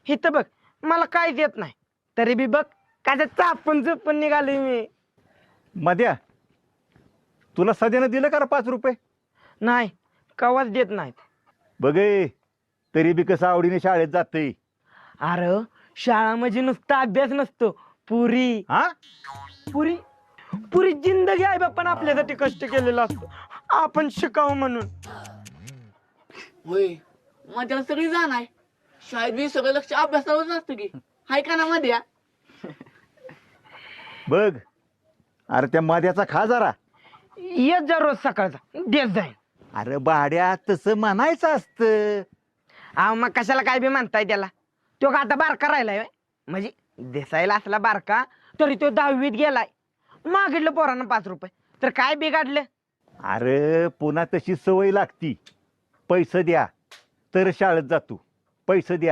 इथं बघ मला काहीच येत नाही, तरी बी बघ काय चापून चुपून निघालोय मी. मध्या तुला सध्यानं दिलं का रे 5 रुपये? नाही, कवाच देत नाहीत. बघे तरी बी कसं आवडीने शाळेत जातय. अरे शाळा म्हणजे नुसता अभ्यास नसतो, पुरी हा पुरी पुरी जिंदगी आहे बाप्पा आपल्यासाठी कष्ट केलेला असतो, आपण शिकावं म्हणून. होय, माझ्याला सगळी जाण आहे. शाळेत बी सगळं लक्ष अभ्यासावरच असतं की, हाय का ना मध्ये? बघ अरे त्या मध्याचा खा जरा. येत जा रोज सकाळचा, देत जाईन. अरे भाड्या तसं म्हणायचं असतं. अहो मग कशाला काय बी म्हणताय त्याला? तो का आता बारका राहिलाय व्हय? म्हणजे दिसायला असला बारका तरी तो 10वीत गेलाय. मागितलं पोरानं 5 रुपये तर काय बिघडलं? अरे पुन्हा तशी सवय लागती. पैसे द्या तर शाळेत जातो, पैसे द्या